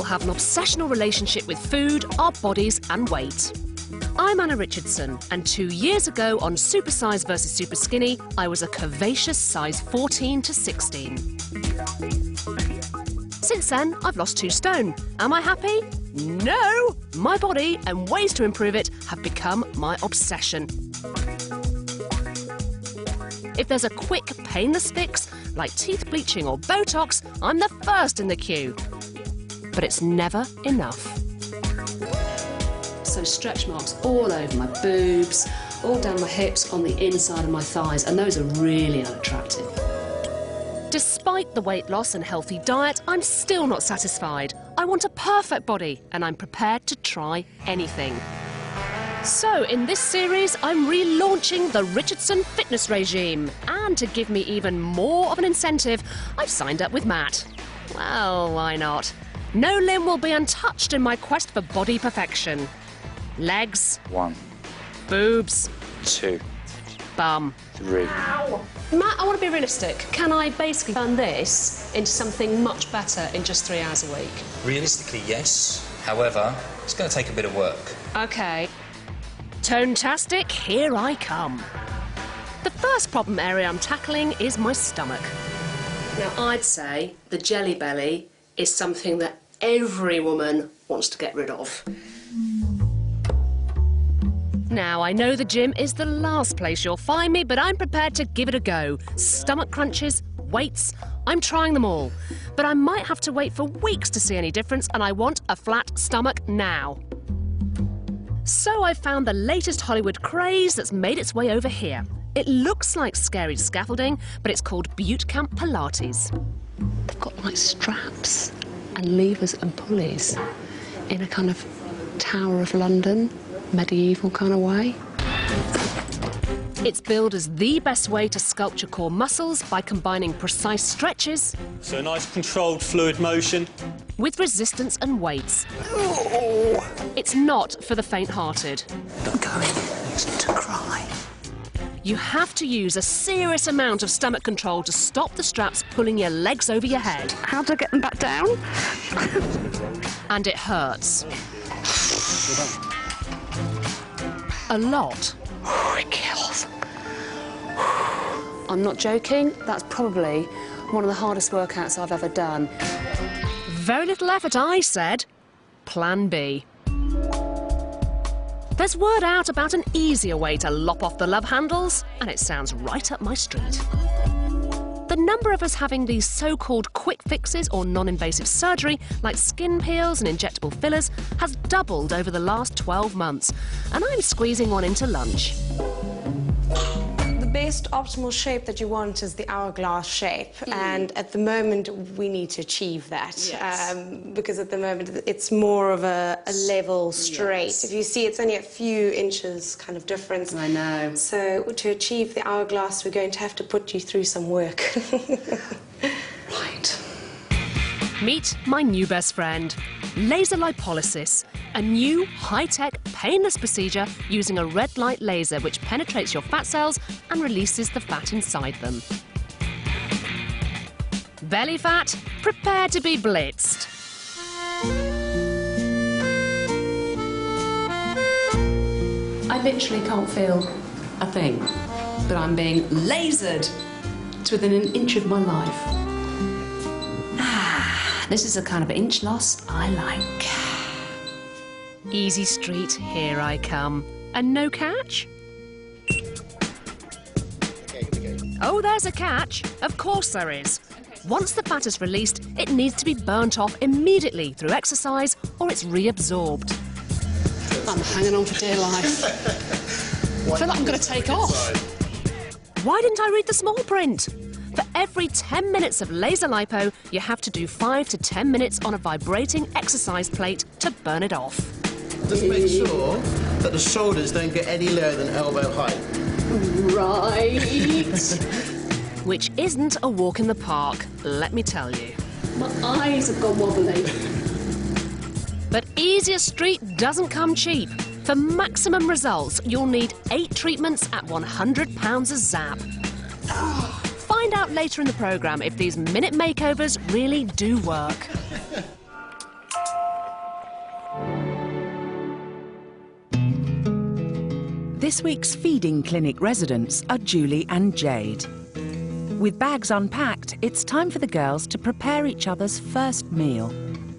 all have an obsessional relationship with food, our bodies and weight. I'm Anna Richardson, and 2 years ago on Supersize vs Superskinny, I was a curvaceous size 14 to 16. Since then, I've lost 2 stone. Am I happy? No! My body and ways to improve it have become my obsession. If there's a quick, painless fix, like teeth bleaching or Botox, I'm the first in the queue. But it's never enough. So stretch marks all over my boobs, all down my hips, on the inside of my thighs, and those are really unattractive. Despite the weight loss and healthy diet, I'm still not satisfied. I want a perfect body, and I'm prepared to try anything. So, in this series, I'm relaunching the Richardson fitness regime. And to give me even more of an incentive, I've signed up with Matt. Well, why not? No limb will be untouched in my quest for body perfection. Legs. 1. Boobs. 2. Bum. 3. Ow. Matt, I want to be realistic. Can I basically turn this into something much better in just 3 hours a week? Realistically, yes. However, it's going to take a bit of work. OK. Tone-tastic, here I come. The first problem area I'm tackling is my stomach. Now, I'd say the jelly belly is something that every woman wants to get rid of. Now, I know the gym is the last place you'll find me, but I'm prepared to give it a go. Stomach crunches, weights, I'm trying them all. But I might have to wait for weeks to see any difference, and I want a flat stomach now. So I found the latest Hollywood craze that's made its way over here. It looks like scary scaffolding, but it's called Boot Camp Pilates. They've got like straps and levers and pulleys in a kind of Tower of London, medieval kind of way. It's billed as the best way to sculpt your core muscles by combining precise stretches. So a nice controlled fluid motion. With resistance and weights. Ooh. It's not for the faint-hearted. I'm going to cry. You have to use a serious amount of stomach control to stop the straps pulling your legs over your head. How do I get them back down? And it hurts. A lot. It kills. I'm not joking, that's probably one of the hardest workouts I've ever done. Very little effort, I said. Plan B. There's word out about an easier way to lop off the love handles, and it sounds right up my street. The number of us having these so-called quick fixes or non-invasive surgery, like skin peels and injectable fillers, has doubled over the last 12 months, and I'm squeezing one into lunch. The best optimal shape that you want is the hourglass shape, and at the moment we need to achieve that. Yes. Because at the moment it's more of a level straight. Yes. If you see, it's only a few inches kind of difference. I know. So to achieve the hourglass, we're going to have to put you through some work. Right. Meet my new best friend, laser lipolysis, a new high-tech painless procedure using a red light laser which penetrates your fat cells and releases the fat inside them. Belly fat, prepare to be blitzed. I literally can't feel a thing, but I'm being lasered to within an inch of my life. This is a kind of inch loss I like. Easy street, here I come. And no catch? Oh, there's a catch. Of course there is. Once the fat is released, it needs to be burnt off immediately through exercise or it's reabsorbed. I'm hanging on for dear life. I feel like I'm going to take off. Why didn't I read the small print? For every 10 minutes of laser lipo, you have to do 5 to 10 minutes on a vibrating exercise plate to burn it off. Just make sure that the shoulders don't get any lower than elbow height. Right. Which isn't a walk in the park, let me tell you. My eyes have gone wobbly. But easier street doesn't come cheap. For maximum results, you'll need 8 treatments at £100 a zap. Find out later in the programme if these minute makeovers really do work. This week's feeding clinic residents are Julie and Jade. With bags unpacked, it's time for the girls to prepare each other's first meal.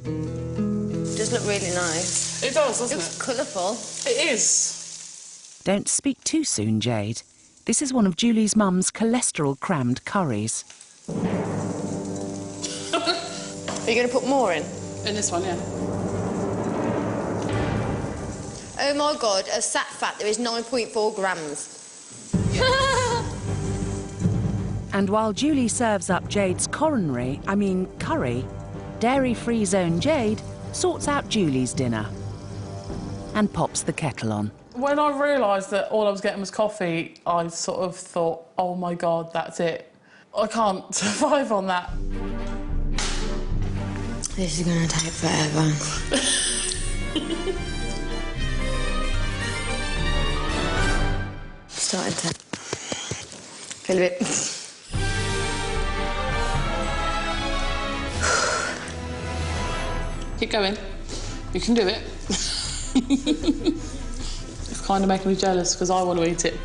It does look really nice. It does, doesn't it? It's colourful. It is. Don't speak too soon, Jade. This is one of Julie's mum's cholesterol-crammed curries. Are you going to put more in? In this one, yeah. Oh my God, of sat fat there is 9.4 grams. And while Julie serves up Jade's curry, dairy-free zone Jade sorts out Julie's dinner and pops the kettle on. When I realised that all I was getting was coffee, I sort of thought, oh my God, that's it. I can't survive on that. This is going to take forever. Starting to feel a bit... Keep going. You can do it. It's kind of making me jealous because I want to eat it.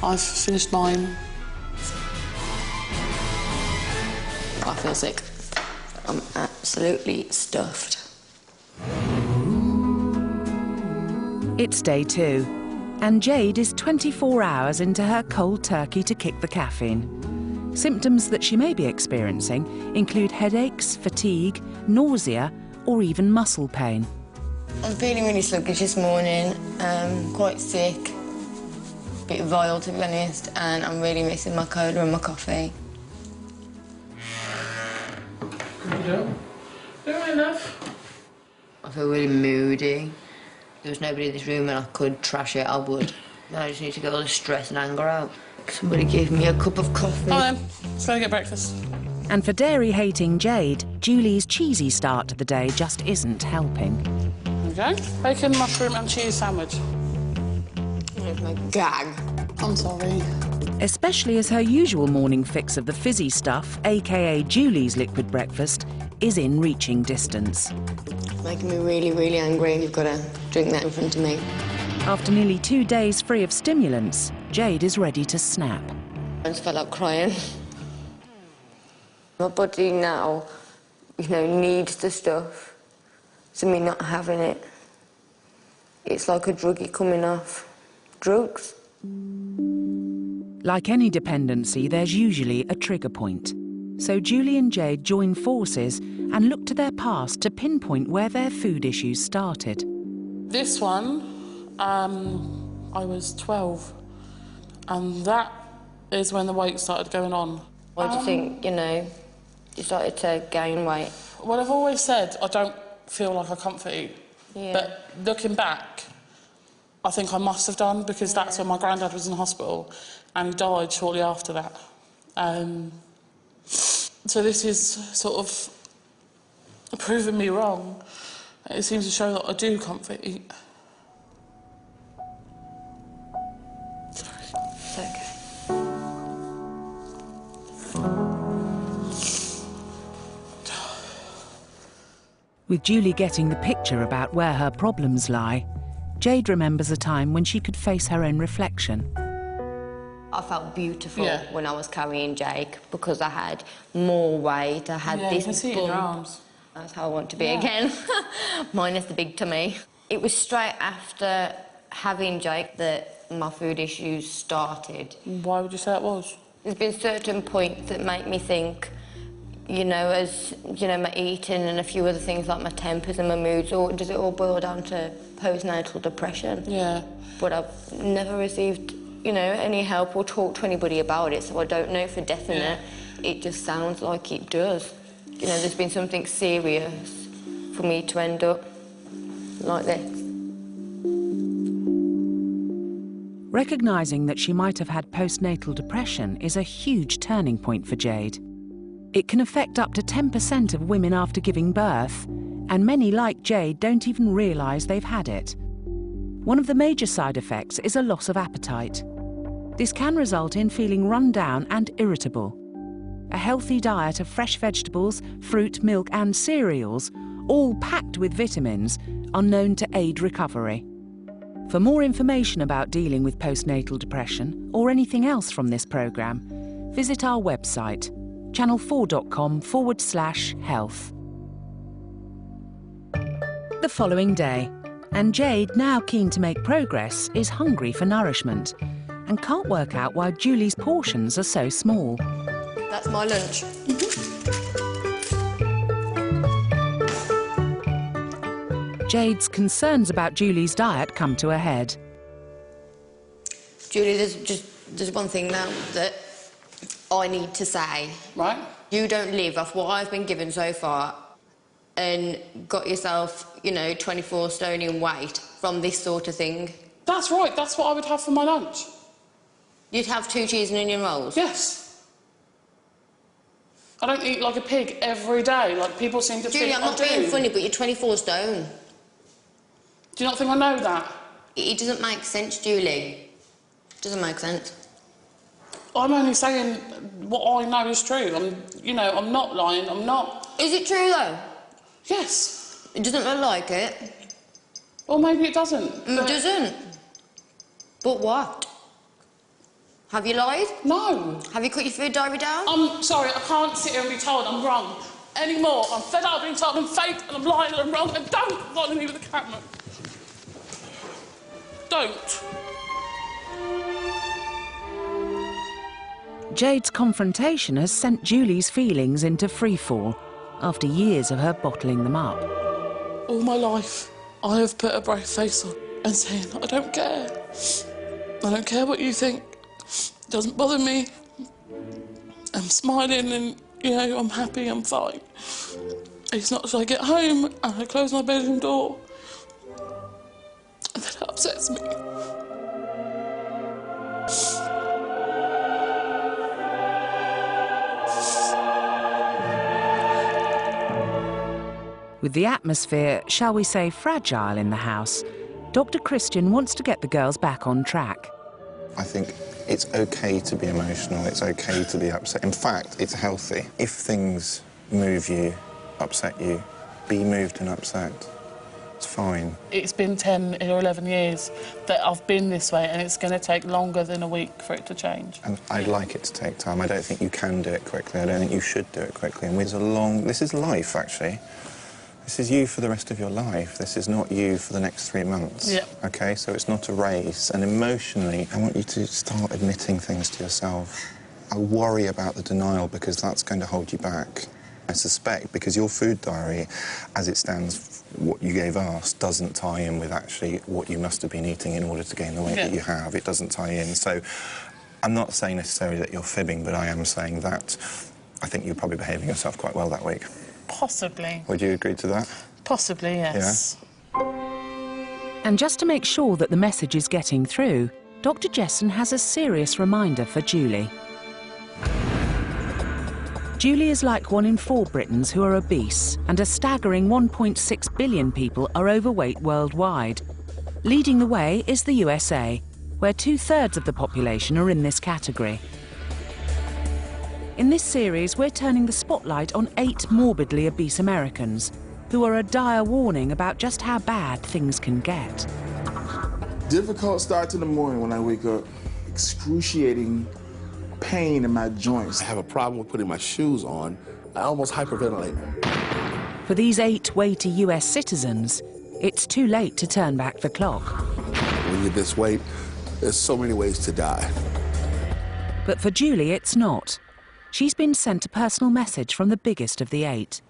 I've finished mine. I feel sick. I'm absolutely stuffed. It's day 2, and Jade is 24 hours into her cold turkey to kick the caffeine. Symptoms that she may be experiencing include headaches, fatigue, nausea, or even muscle pain. I'm feeling really sluggish this morning, quite sick, a bit vile to be honest, and I'm really missing my cola and my coffee. Doing enough. I feel really moody. If there was nobody in this room and I could trash it, I would. I just need to get all the stress and anger out. Somebody give me a cup of coffee. Oh, then. Let's go get breakfast. And for dairy-hating Jade, Julie's cheesy start to the day just isn't helping. There we go. Bacon, mushroom and cheese sandwich. It's my gag. I'm sorry. Especially as her usual morning fix of the fizzy stuff, aka Julie's liquid breakfast, is in reaching distance. It's making me really, really angry. You've got to drink that in front of me. After nearly 2 days free of stimulants, Jade is ready to snap. I just felt like crying. My body now, needs the stuff. So me not having it, it's like a druggie coming off. Drugs. Like any dependency, there's usually a trigger point. So Julie and Jade join forces and look to their past to pinpoint where their food issues started. This one, I was 12, and that is when the weight started going on. Why do you think, you started to gain weight? Well, I've always said I don't feel like I comfort eat. Yeah. But looking back, I think I must have done, because that's when my granddad was in hospital and he died shortly after that. So this is sort of proving me wrong. It seems to show that I do comfort eat. It's okay. With Julie getting the picture about where her problems lie, Jade remembers a time when she could face her own reflection. I felt beautiful when I was carrying Jake because I had more weight. I had this you can see it in your arms. That's how I want to be again, minus the big tummy. It was straight after having Jake that my food issues started. Why would you say it was? There's been certain points that make me think, as, my eating and a few other things like my tempers and my moods, or does it all boil down to postnatal depression? Yeah. But I've never received, any help or talked to anybody about it, so I don't know for definite. Yeah. It just sounds like it does. There's been something serious for me to end up like this. Recognising that she might have had postnatal depression is a huge turning point for Jade. It can affect up to 10% of women after giving birth, and many like Jade don't even realise they've had it. One of the major side effects is a loss of appetite. This can result in feeling run down and irritable. A healthy diet of fresh vegetables, fruit, milk and cereals, all packed with vitamins, are known to aid recovery. For more information about dealing with postnatal depression or anything else from this programme, visit our website, channel4.com/health. The following day, and Jade, now keen to make progress, is hungry for nourishment and can't work out why Julie's portions are so small. That's my lunch. Jade's concerns about Julie's diet come to a head. Julie, there's one thing now that I need to say. Right. You don't live off what I've been given so far and got yourself, you know, 24 stone in weight from this sort of thing. That's right, that's what I would have for my lunch. You'd have 2 cheese and onion rolls? Yes. I don't eat like a pig every day, like people seem to Julie, think I'm not I do. being funny, but you're 24 stone. Do you not think I know that? It doesn't make sense, Julie. It doesn't make sense. I'm only saying what I know is true. I'm not lying, I'm not... Is it true, though? Yes. It doesn't look like it. Or maybe it doesn't. It doesn't. But what? Have you lied? No. Have you cut your food diary down? I'm sorry, I can't sit here and be told I'm wrong anymore. I'm fed up being told I'm fake and I'm lying and I'm wrong, and don't lie to me with the camera. Don't. Jade's confrontation has sent Julie's feelings into freefall after years of her bottling them up. All my life, I have put a brave face on and saying, I don't care. I don't care what you think. It doesn't bother me. I'm smiling and, you know, I'm happy, I'm fine. It's not till I get home and I close my bedroom door and that upsets me. With the atmosphere, shall we say, fragile in the house, Dr. Christian wants to get the girls back on track. I think it's okay to be emotional, it's okay to be upset. In fact, it's healthy. If things move you, upset you, be moved and upset. It's fine. It's been 10 or 11 years that I've been this way, and it's going to take longer than a week for it to change. And I'd like it to take time. I don't think you can do it quickly. I don't think you should do it quickly. And this is life, actually. This is you for the rest of your life. This is not you for the next 3 months. Yeah. OK? So it's not a race. And emotionally, I want you to start admitting things to yourself. I worry about the denial because that's going to hold you back. I suspect because your food diary, as it stands, what you gave us, doesn't tie in with actually what you must have been eating in order to gain the weight that you have. It doesn't tie in. So I'm not saying necessarily that you're fibbing, but I am saying that I think you're probably behaving yourself quite well that week. Possibly. Would you agree to that? Possibly, yes. Yeah. And just to make sure that the message is getting through, Dr. Jessen has a serious reminder for Julie. Julie is like 1 in 4 Britons who are obese, and a staggering 1.6 billion people are overweight worldwide. Leading the way is the USA, where 2/3 of the population are in this category. In this series, we're turning the spotlight on 8 morbidly obese Americans who are a dire warning about just how bad things can get. Difficult start to the morning when I wake up. Excruciating pain in my joints. I have a problem with putting my shoes on. I almost hyperventilate. For these 8 weighty US citizens, it's too late to turn back the clock. When you're this weight, there's so many ways to die. But for Julie, it's not. She's been sent a personal message from the biggest of the 8.